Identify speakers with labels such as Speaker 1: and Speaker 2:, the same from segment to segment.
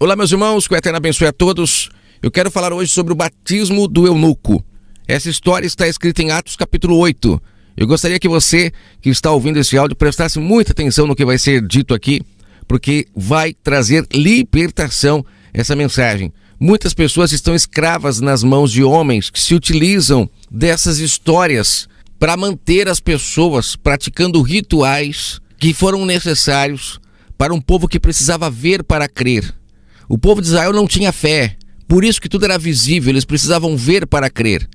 Speaker 1: Olá, meus irmãos, que o Eterno abençoe a todos. Eu quero falar hoje sobre o batismo do eunuco. Essa história está escrita em Atos capítulo 8. Eu gostaria que você, que está ouvindo esse áudio, prestasse muita atenção no que vai ser dito aqui, porque vai trazer libertação essa mensagem. Muitas pessoas estão escravas nas mãos de homens que se utilizam dessas histórias para manter as pessoas praticando rituais que foram necessários para um povo que precisava ver para crer. O povo de Israel não tinha fé, por isso que tudo era visível, eles precisavam ver para crer.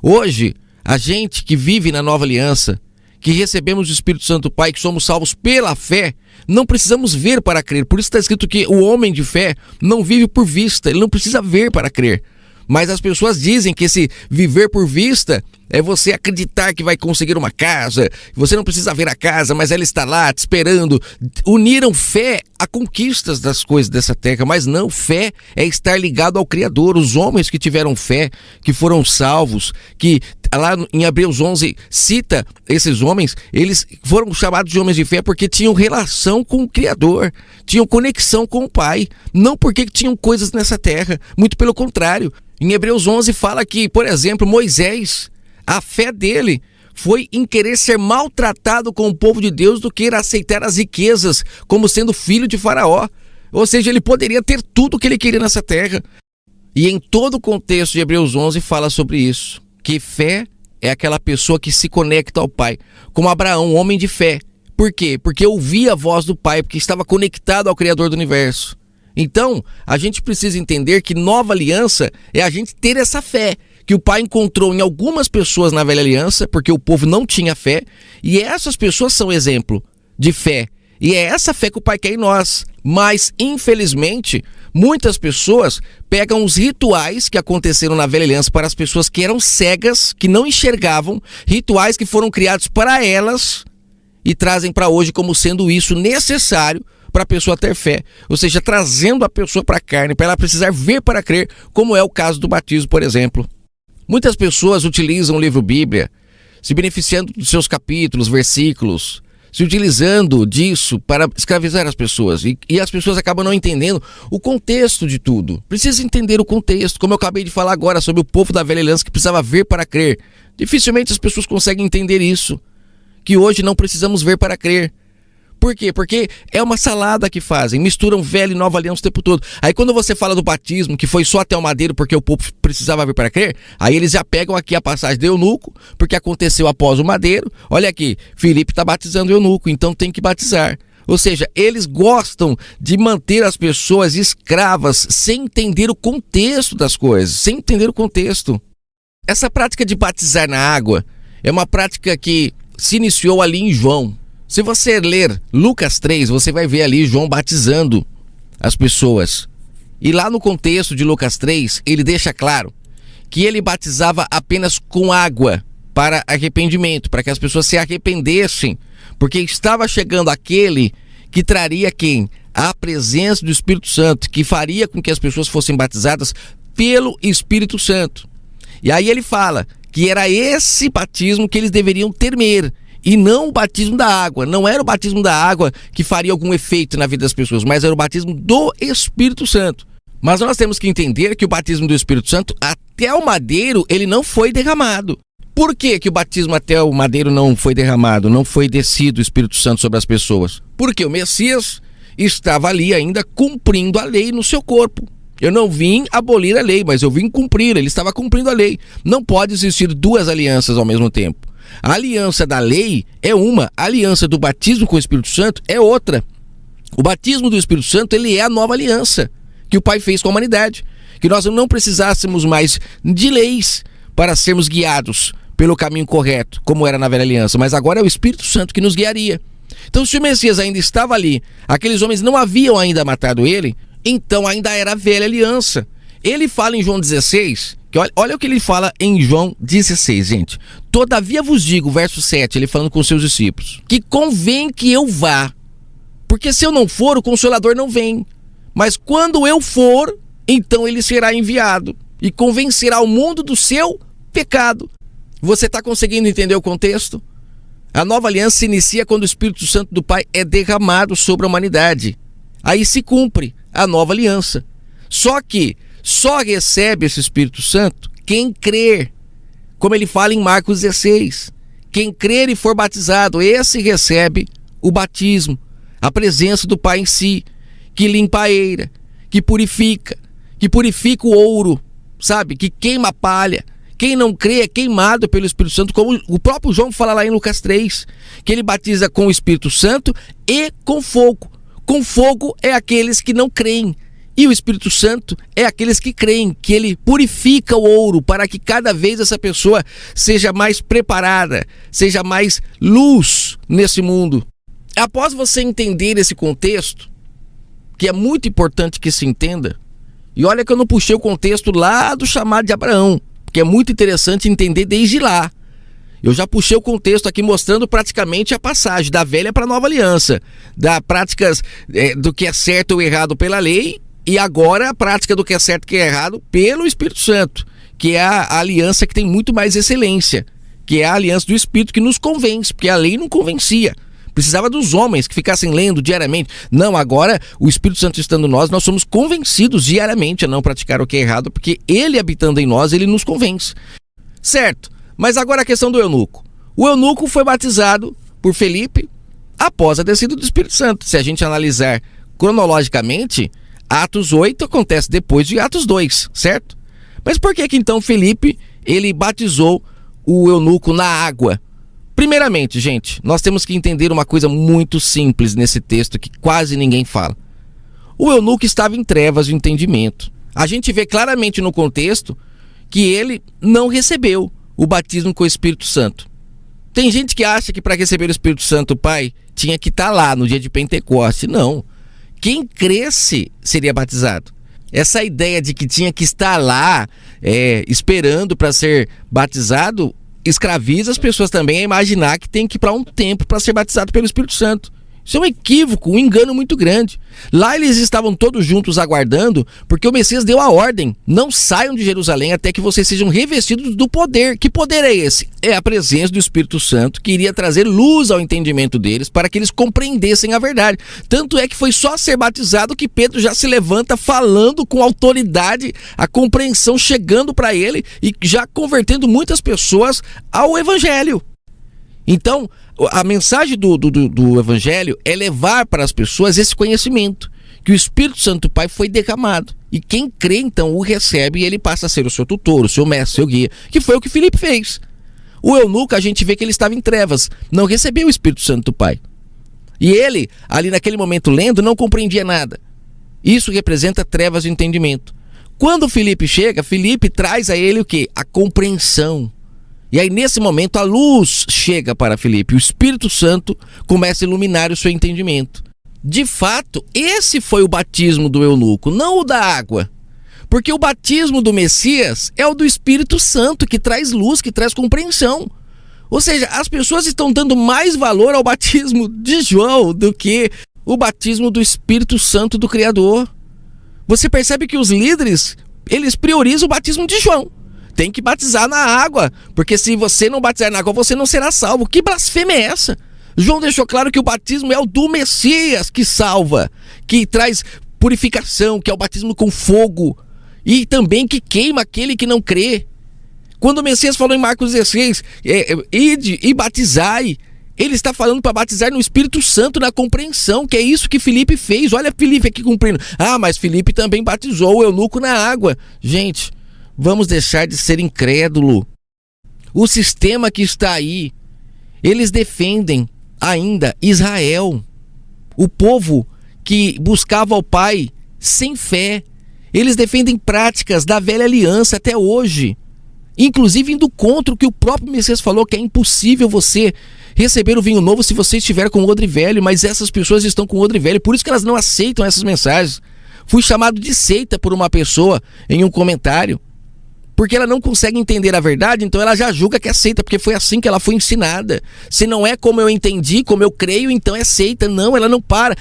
Speaker 1: Hoje, a gente que vive na nova aliança, que recebemos o Espírito Santo do Pai, que somos salvos pela fé, não precisamos ver para crer. Por isso está escrito que o homem de fé não vive por vista, ele não precisa ver para crer. Mas as pessoas dizem que esse viver por vista é você acreditar que vai conseguir uma casa, você não precisa ver a casa, mas ela está lá te esperando. Uniram fé a conquistas das coisas dessa terra, mas não, fé é estar ligado ao Criador. Os homens que tiveram fé, que foram salvos, que lá em Hebreus 11 cita esses homens, eles foram chamados de homens de fé porque tinham relação com o Criador, tinham conexão com o Pai, não porque tinham coisas nessa terra, muito pelo contrário. Em Hebreus 11 fala que, por exemplo, Moisés, a fé dele foi em querer ser maltratado com o povo de Deus do que aceitar as riquezas como sendo filho de Faraó. Ou seja, ele poderia ter tudo o que ele queria nessa terra. E em todo o contexto de Hebreus 11 fala sobre isso, que fé é aquela pessoa que se conecta ao Pai, como Abraão, um homem de fé. Por quê? Porque ouvia a voz do Pai, porque estava conectado ao Criador do universo. Então, a gente precisa entender que nova aliança é a gente ter essa fé que o Pai encontrou em algumas pessoas na velha aliança, porque o povo não tinha fé, e essas pessoas são exemplo de fé. E é essa fé que o Pai quer em nós. Mas, infelizmente, muitas pessoas pegam os rituais que aconteceram na velha aliança para as pessoas que eram cegas, que não enxergavam, rituais que foram criados para elas, e trazem para hoje como sendo isso necessário para a pessoa ter fé, ou seja, trazendo a pessoa para a carne, para ela precisar ver para crer, como é o caso do batismo, por exemplo. Muitas pessoas utilizam o livro Bíblia, se beneficiando dos seus capítulos, versículos, se utilizando disso para escravizar as pessoas, e as pessoas acabam não entendendo o contexto de tudo. Precisa entender o contexto, como eu acabei de falar agora sobre o povo da velha aliança que precisava ver para crer. Dificilmente as pessoas conseguem entender isso, que hoje não precisamos ver para crer. Por quê? Porque é uma salada que fazem, misturam velha e nova aliança o tempo todo. Aí quando você fala do batismo, que foi só até o madeiro porque o povo precisava vir para crer, aí eles já pegam aqui a passagem do eunuco, porque aconteceu após o madeiro. Olha aqui, Filipe está batizando o eunuco, então tem que batizar. Ou seja, eles gostam de manter as pessoas escravas sem entender o contexto das coisas, sem entender o contexto. Essa prática de batizar na água é uma prática que se iniciou ali em João. Se você ler Lucas 3, você vai ver ali João batizando as pessoas. E lá no contexto de Lucas 3, ele deixa claro que ele batizava apenas com água para arrependimento, para que as pessoas se arrependessem, porque estava chegando aquele que traria quem? A presença do Espírito Santo, que faria com que as pessoas fossem batizadas pelo Espírito Santo. E aí ele fala que era esse batismo que eles deveriam temer, e não o batismo da água. Não era o batismo da água que faria algum efeito na vida das pessoas, mas era o batismo do Espírito Santo. Mas nós temos que entender que o batismo do Espírito Santo, até o madeiro, ele não foi derramado. Por que que o batismo até o madeiro não foi derramado, não foi descido o Espírito Santo sobre as pessoas? Porque o Messias estava ali ainda cumprindo a lei no seu corpo. Eu não vim abolir a lei, mas eu vim cumprir, ele estava cumprindo a lei. Não pode existir duas alianças ao mesmo tempo. A aliança da lei é uma, a aliança do batismo com o Espírito Santo é outra. O batismo do Espírito Santo, ele é a nova aliança que o Pai fez com a humanidade. Que nós não precisássemos mais de leis para sermos guiados pelo caminho correto, como era na velha aliança, mas agora é o Espírito Santo que nos guiaria. Então, se o Messias ainda estava ali, aqueles homens não haviam ainda matado ele, então ainda era a velha aliança. Ele fala em João 16, que olha o que ele fala em João 16, gente. Todavia vos digo, verso 7, ele falando com os seus discípulos, que convém que eu vá, porque se eu não for, o Consolador não vem. Mas quando eu for, então ele será enviado e convencerá o mundo do seu pecado. Você está conseguindo entender o contexto? A nova aliança se inicia quando o Espírito Santo do Pai é derramado sobre a humanidade. Aí se cumpre a nova aliança. Só que só recebe esse Espírito Santo quem crer. Como ele fala em Marcos 16. Quem crer e for batizado, esse recebe o batismo, a presença do Pai em si, que limpa a eira, que purifica o ouro, sabe? Que queima a palha. Quem não crê é queimado pelo Espírito Santo, como o próprio João fala lá em Lucas 3, que ele batiza com o Espírito Santo e com fogo. Com fogo é aqueles que não creem, e o Espírito Santo é aqueles que creem, que ele purifica o ouro para que cada vez essa pessoa seja mais preparada, seja mais luz nesse mundo. Após você entender esse contexto, que é muito importante que se entenda, e olha que eu não puxei o contexto lá do chamado de Abraão, que é muito interessante entender desde lá. Eu já puxei o contexto aqui mostrando praticamente a passagem da velha para a nova aliança, das práticas do que é certo ou errado pela lei, e agora a prática do que é certo e que é errado pelo Espírito Santo, que é a aliança que tem muito mais excelência, que é a aliança do Espírito que nos convence, porque a lei não convencia. Precisava dos homens que ficassem lendo diariamente. Não, agora o Espírito Santo estando em nós somos convencidos diariamente a não praticar o que é errado, porque ele habitando em nós, ele nos convence. Certo, mas agora a questão do eunuco. O eunuco foi batizado por Felipe após a descida do Espírito Santo. Se a gente analisar cronologicamente, Atos 8 acontece depois de Atos 2, certo? Mas por que então Felipe, ele batizou o eunuco na água? Primeiramente, gente, nós temos que entender uma coisa muito simples nesse texto que quase ninguém fala. O eunuco estava em trevas de entendimento. A gente vê claramente no contexto que ele não recebeu o batismo com o Espírito Santo. Tem gente que acha que para receber o Espírito Santo, o Pai tinha que estar lá no dia de Pentecoste. Não. Quem cresce seria batizado. Essa ideia de que tinha que estar lá esperando para ser batizado escraviza as pessoas também a imaginar que tem que ir para um templo para ser batizado pelo Espírito Santo. Isso é um equívoco, um engano muito grande. Lá eles estavam todos juntos aguardando, porque o Messias deu a ordem: não saiam de Jerusalém até que vocês sejam revestidos do poder. Que poder é esse? É a presença do Espírito Santo, que iria trazer luz ao entendimento deles, para que eles compreendessem a verdade. Tanto é que foi só ser batizado que Pedro já se levanta falando com autoridade, a compreensão chegando para ele e já convertendo muitas pessoas ao Evangelho. Então, a mensagem do Evangelho é levar para as pessoas esse conhecimento, que o Espírito Santo Pai foi derramado. E quem crê, então, o recebe e ele passa a ser o seu tutor, o seu mestre, o seu guia, que foi o que Filipe fez. O eunuco, a gente vê que ele estava em trevas, não recebeu o Espírito Santo do Pai. E ele, ali naquele momento lendo, não compreendia nada. Isso representa trevas de entendimento. Quando Filipe chega, Filipe traz a ele o quê? A compreensão. E aí nesse momento a luz chega para Filipe, o Espírito Santo começa a iluminar o seu entendimento. De fato, esse foi o batismo do eunuco, não o da água. Porque o batismo do Messias é o do Espírito Santo, que traz luz, que traz compreensão. Ou seja, as pessoas estão dando mais valor ao batismo de João do que o batismo do Espírito Santo do Criador. Você percebe que os líderes, eles priorizam o batismo de João. Tem que batizar na água, porque se você não batizar na água, você não será salvo. Que blasfêmia é essa? João deixou claro que o batismo é o do Messias que salva, que traz purificação, que é o batismo com fogo, e também que queima aquele que não crê. Quando o Messias falou em Marcos 16, ide e batizai, ele está falando para batizar no Espírito Santo, na compreensão, que é isso que Filipe fez. Olha Filipe aqui cumprindo. Ah, mas Filipe também batizou o eunuco na água. Gente, vamos deixar de ser incrédulo. O sistema que está aí, eles defendem ainda Israel, o povo que buscava ao Pai sem fé. Eles defendem práticas da velha aliança até hoje, inclusive indo contra o que o próprio Messias falou, que é impossível você receber o vinho novo se você estiver com o odre velho. Mas essas pessoas estão com o odre velho, por isso que elas não aceitam essas mensagens. Fui chamado de seita por uma pessoa em um comentário, porque ela não consegue entender a verdade, então ela já julga que é seita, porque foi assim que ela foi ensinada. Se não é como eu entendi, como eu creio, então é seita. Não, ela não para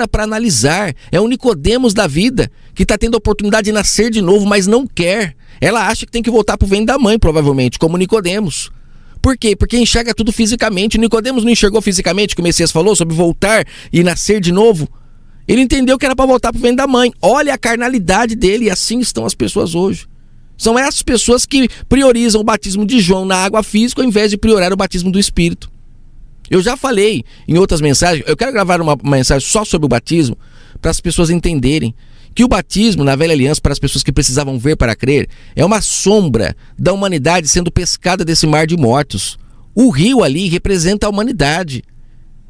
Speaker 1: para analisar. É o Nicodemos da vida, que está tendo a oportunidade de nascer de novo, mas não quer. Ela acha que tem que voltar para o ventre da mãe, provavelmente, como Nicodemos. Por quê? Porque enxerga tudo fisicamente. O Nicodemos não enxergou fisicamente, que o Messias falou sobre voltar e nascer de novo. Ele entendeu que era para voltar para o ventre da mãe. Olha a carnalidade dele, e assim estão as pessoas hoje. São essas pessoas que priorizam o batismo de João na água física ao invés de priorizar o batismo do Espírito. Eu já falei em outras mensagens, eu quero gravar uma mensagem só sobre o batismo, para as pessoas entenderem que o batismo na velha aliança, para as pessoas que precisavam ver para crer, é uma sombra da humanidade sendo pescada desse mar de mortos. O rio ali representa a humanidade.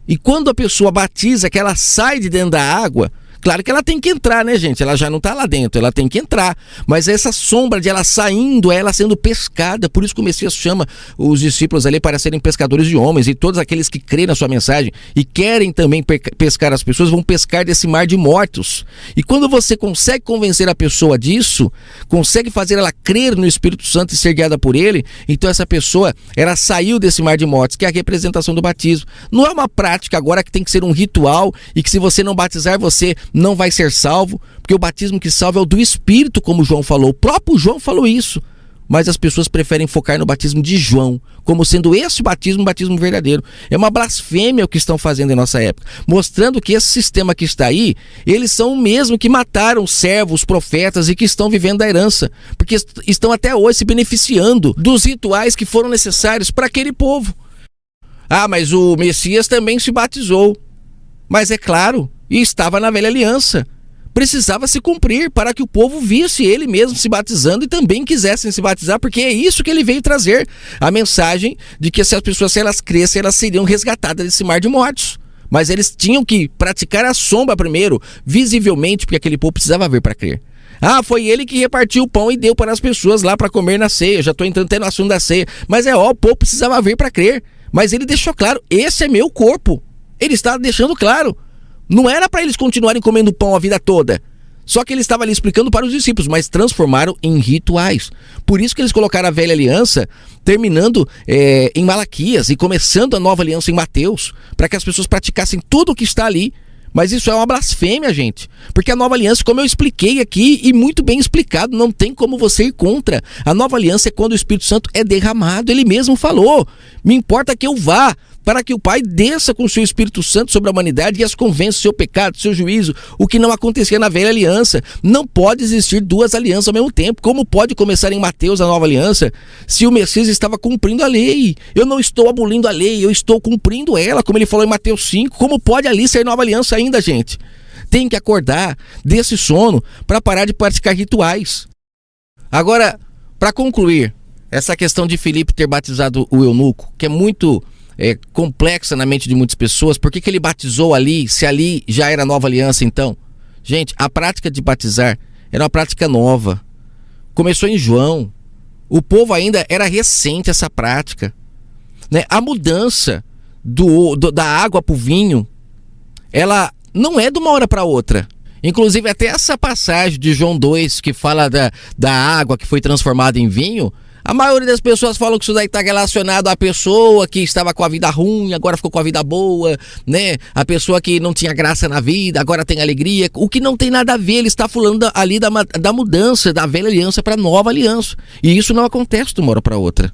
Speaker 1: E quando a pessoa batiza, que ela sai de dentro da água, claro que ela tem que entrar, né, gente? Ela já não está lá dentro, ela tem que entrar. Mas essa sombra de ela saindo, é ela sendo pescada. Por isso que o Messias chama os discípulos ali para serem pescadores de homens. E todos aqueles que creem na sua mensagem e querem também pescar as pessoas, vão pescar desse mar de mortos. E quando você consegue convencer a pessoa disso, consegue fazer ela crer no Espírito Santo e ser guiada por ele, então essa pessoa, ela saiu desse mar de mortos, que é a representação do batismo. Não é uma prática agora que tem que ser um ritual e que se você não batizar, você não vai ser salvo, porque o batismo que salva é o do Espírito, como João falou. O próprio João falou isso, mas as pessoas preferem focar no batismo de João, como sendo esse batismo um batismo verdadeiro. É uma blasfêmia o que estão fazendo em nossa época, mostrando que esse sistema que está aí, eles são o mesmo que mataram os servos, os profetas, e que estão vivendo da herança, porque estão até hoje se beneficiando dos rituais que foram necessários para aquele povo. Ah, mas o Messias também se batizou. Mas é claro, e estava na velha aliança. Precisava se cumprir para que o povo visse ele mesmo se batizando e também quisessem se batizar, porque é isso que ele veio trazer. A mensagem de que se as pessoas, se elas crescem, elas seriam resgatadas desse mar de mortos. Mas eles tinham que praticar a sombra primeiro, visivelmente, porque aquele povo precisava ver para crer. Ah, foi ele que repartiu o pão e deu para as pessoas lá para comer na ceia. Já estou entrando até no assunto da ceia. Mas o povo precisava ver para crer. Mas ele deixou claro, esse é meu corpo. Ele estava deixando claro. Não era para eles continuarem comendo pão a vida toda. Só que ele estava ali explicando para os discípulos, mas transformaram em rituais. Por isso que eles colocaram a velha aliança, terminando em Malaquias e começando a nova aliança em Mateus, para que as pessoas praticassem tudo o que está ali. Mas isso é uma blasfêmia, gente. Porque a nova aliança, como eu expliquei aqui, e muito bem explicado, não tem como você ir contra. A nova aliança é quando o Espírito Santo é derramado. Ele mesmo falou, me importa que eu vá, para que o Pai desça com o seu Espírito Santo sobre a humanidade e as convença do seu pecado, do seu juízo, o que não acontecia na velha aliança. Não pode existir duas alianças ao mesmo tempo. Como pode começar em Mateus a nova aliança, se o Messias estava cumprindo a lei? Eu não estou abolindo a lei, eu estou cumprindo ela, como ele falou em Mateus 5. Como pode ali ser nova aliança ainda, gente? Tem que acordar desse sono para parar de praticar rituais. Agora, para concluir, essa questão de Filipe ter batizado o eunuco, que é muito complexa na mente de muitas pessoas. Por que ele batizou ali, se ali já era nova aliança então? Gente, a prática de batizar era uma prática nova. Começou em João. O povo ainda era recente essa prática, né? A mudança da água para o vinho, ela não é de uma hora para outra. Inclusive até essa passagem de João 2 que fala da água que foi transformada em vinho, a maioria das pessoas falam que isso daí está relacionado à pessoa que estava com a vida ruim, agora ficou com a vida boa, né? A pessoa que não tinha graça na vida, agora tem alegria. O que não tem nada a ver, ele está falando ali da mudança da velha aliança para a nova aliança. E isso não acontece de uma hora para outra.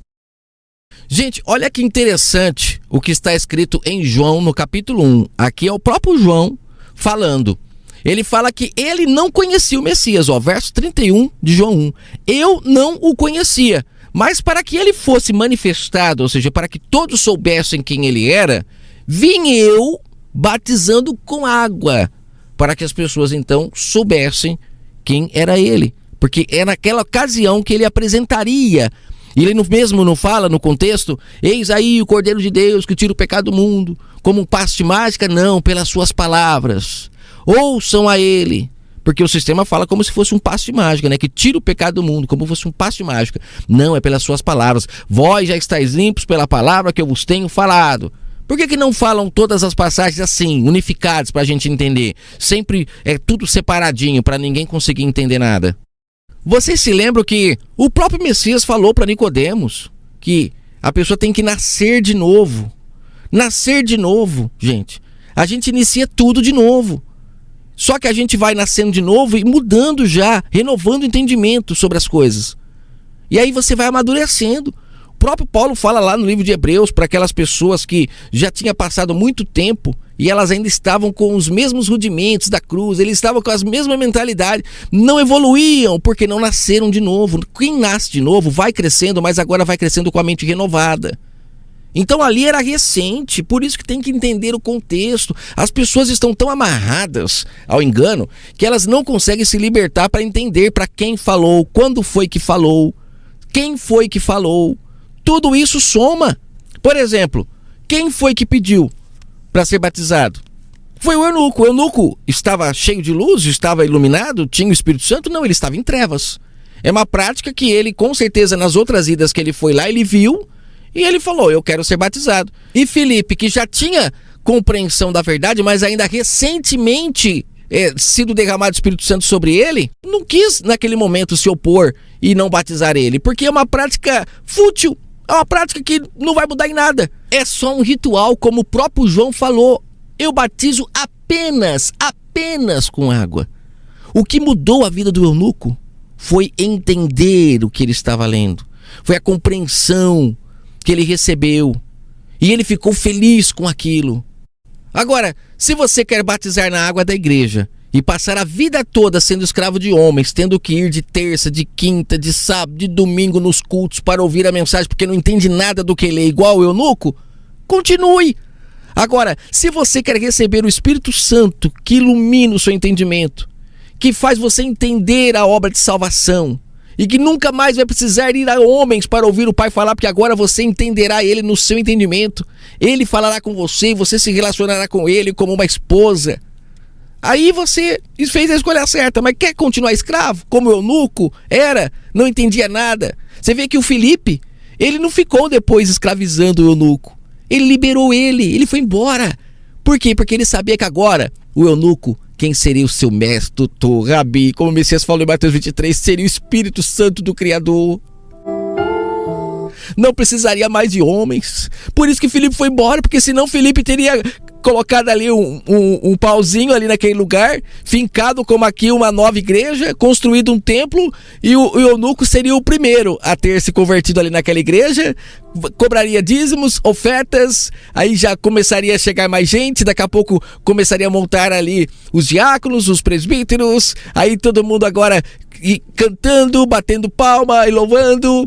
Speaker 1: Gente, olha que interessante o que está escrito em João no capítulo 1. Aqui é o próprio João falando. Ele fala que ele não conhecia o Messias, verso 31 de João 1. Eu não o conhecia. Mas para que ele fosse manifestado, ou seja, para que todos soubessem quem ele era, vim eu batizando com água, para que as pessoas então soubessem quem era ele. Porque é naquela ocasião que ele apresentaria. E ele mesmo não fala no contexto, eis aí o Cordeiro de Deus que tira o pecado do mundo, como um passe de mágica, não, pelas suas palavras. Ouçam a ele. Porque o sistema fala como se fosse um passe de mágica, né? Que tira o pecado do mundo, como se fosse um passe de mágica. Não, é pelas suas palavras. Vós já estáis limpos pela palavra que eu vos tenho falado. Por que não falam todas as passagens assim, unificadas para a gente entender? Sempre é tudo separadinho, para ninguém conseguir entender nada. Vocês se lembram que o próprio Messias falou para Nicodemos que a pessoa tem que nascer de novo. Nascer de novo, gente. A gente inicia tudo de novo. Só que a gente vai nascendo de novo e mudando já, renovando o entendimento sobre as coisas. E aí você vai amadurecendo. próprio Paulo fala lá no livro de Hebreus para aquelas pessoas que já tinha passado muito tempo e elas ainda estavam com os mesmos rudimentos da cruz, eles estavam com a mesma mentalidade, não evoluíam porque não nasceram de novo. Quem nasce de novo vai crescendo, mas agora vai crescendo com a mente renovada. Então ali era recente, por isso que tem que entender o contexto. As pessoas estão tão amarradas ao engano que elas não conseguem se libertar para entender para quem falou, quando foi que falou, quem foi que falou. Tudo isso soma. Por exemplo, quem foi que pediu para ser batizado? Foi o eunuco. O eunuco estava cheio de luz, estava iluminado, tinha o Espírito Santo? Não, ele estava em trevas. É uma prática que ele, com certeza, nas outras idas que ele foi lá, ele viu e ele falou, eu quero ser batizado. E Filipe, que já tinha compreensão da verdade, mas ainda recentemente sido derramado o Espírito Santo sobre ele, não quis naquele momento se opor e não batizar ele, porque é uma prática fútil, é uma prática que não vai mudar em nada. É só um ritual, como o próprio João falou, eu batizo apenas com água. O que mudou a vida do eunuco foi entender o que ele estava lendo, foi a compreensão que ele recebeu, e ele ficou feliz com aquilo. Agora, se você quer batizar na água da igreja e passar a vida toda sendo escravo de homens, tendo que ir de terça, de quinta, de sábado, de domingo nos cultos para ouvir a mensagem porque não entende nada do que lê, igual o eunuco, continue. Agora, se você quer receber o Espírito Santo que ilumina o seu entendimento, que faz você entender a obra de salvação, e que nunca mais vai precisar ir a homens para ouvir o Pai falar, porque agora você entenderá Ele no seu entendimento. Ele falará com você e você se relacionará com Ele como uma esposa. Aí você fez a escolha certa, mas quer continuar escravo? Como o eunuco era, não entendia nada. Você vê que o Filipe, ele não ficou depois escravizando o eunuco. Ele liberou ele foi embora. Por quê? Porque ele sabia que agora o eunuco, quem seria o seu mestre, tutor, rabi, como o Messias falou em Mateus 23, seria o Espírito Santo do Criador. Não precisaria mais de homens. Por isso que Filipe foi embora, porque senão Filipe teria colocado ali um pauzinho ali naquele lugar, fincado como aqui uma nova igreja, construído um templo, e o eunuco seria o primeiro a ter se convertido ali naquela igreja, cobraria dízimos, ofertas, aí já começaria a chegar mais gente, daqui a pouco começaria a montar ali os diáconos, os presbíteros, aí todo mundo agora cantando, batendo palma e louvando.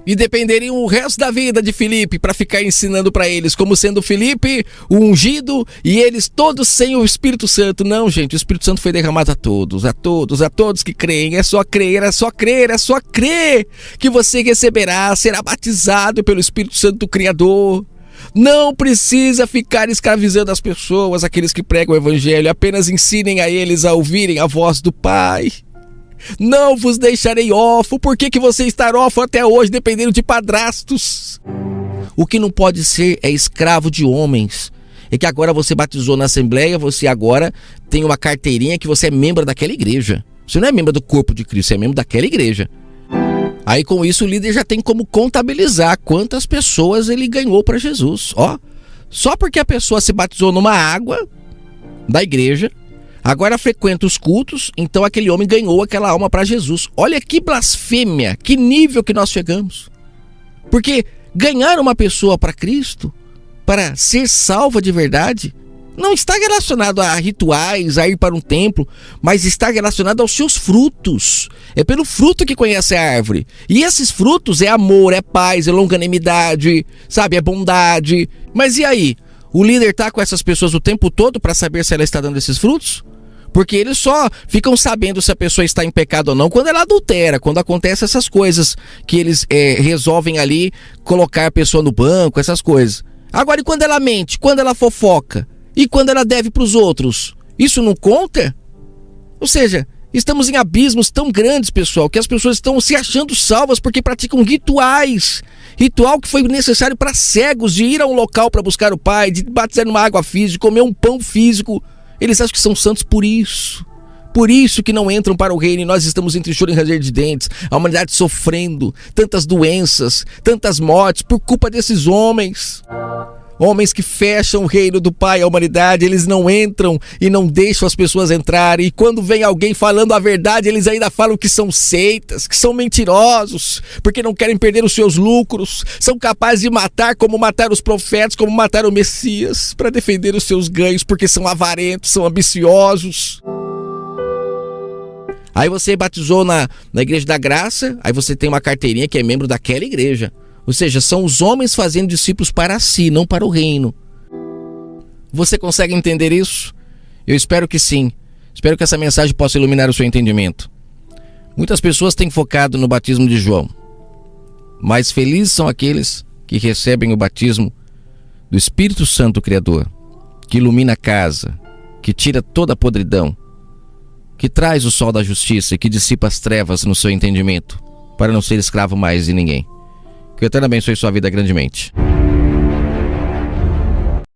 Speaker 1: E dependeriam o resto da vida de Filipe para ficar ensinando para eles, como sendo Filipe o ungido e eles todos sem o Espírito Santo. Não, gente, o Espírito Santo foi derramado a todos que creem. É só crer que você receberá, será batizado pelo Espírito Santo do Criador. Não precisa ficar escravizando as pessoas, aqueles que pregam o Evangelho, apenas ensinem a eles a ouvirem a voz do Pai. Não vos deixarei órfão. Por que você está órfão até hoje, dependendo de padrastos? O que não pode ser é escravo de homens. É que agora você batizou na Assembleia, você agora tem uma carteirinha que você é membro daquela igreja. Você não é membro do corpo de Cristo, você é membro daquela igreja. Aí com isso o líder já tem como contabilizar quantas pessoas ele ganhou para Jesus. Ó, só porque a pessoa se batizou numa água da igreja, agora frequenta os cultos, então aquele homem ganhou aquela alma para Jesus. Olha que blasfêmia, que nível que nós chegamos. Porque ganhar uma pessoa para Cristo, para ser salva de verdade, não está relacionado a rituais, a ir para um templo, mas está relacionado aos seus frutos. É pelo fruto que conhece a árvore. E esses frutos é amor, é paz, é longanimidade, sabe, é bondade. Mas e aí? O líder está com essas pessoas o tempo todo para saber se ela está dando esses frutos? Porque eles só ficam sabendo se a pessoa está em pecado ou não quando ela adultera, quando acontecem essas coisas que eles resolvem ali colocar a pessoa no banco, essas coisas. Agora, e quando ela mente, quando ela fofoca e quando ela deve para os outros? Isso não conta? Ou seja, estamos em abismos tão grandes, pessoal, que as pessoas estão se achando salvas porque praticam rituais. Ritual que foi necessário para cegos, de ir a um local para buscar o Pai, de batizar numa água física, de comer um pão físico. Eles acham que são santos por isso. Por isso que não entram para o reino e nós estamos entre choro e ranger de dentes. A humanidade sofrendo tantas doenças, tantas mortes por culpa desses homens. Homens que fecham o reino do Pai à humanidade, eles não entram e não deixam as pessoas entrarem. E quando vem alguém falando a verdade, eles ainda falam que são seitas, que são mentirosos, porque não querem perder os seus lucros. São capazes de matar, como mataram os profetas, como mataram o Messias, para defender os seus ganhos, porque são avarentos, são ambiciosos. Aí você batizou na Igreja da Graça, aí você tem uma carteirinha que é membro daquela igreja. Ou seja, são os homens fazendo discípulos para si, não para o reino. Você consegue entender isso? Eu espero que sim. Espero que essa mensagem possa iluminar o seu entendimento. Muitas pessoas têm focado no batismo de João. Mas felizes são aqueles que recebem o batismo do Espírito Santo Criador, que ilumina a casa, que tira toda a podridão, que traz o sol da justiça e que dissipa as trevas no seu entendimento, para não ser escravo mais de ninguém. Que o Eterno abençoe sua vida grandemente.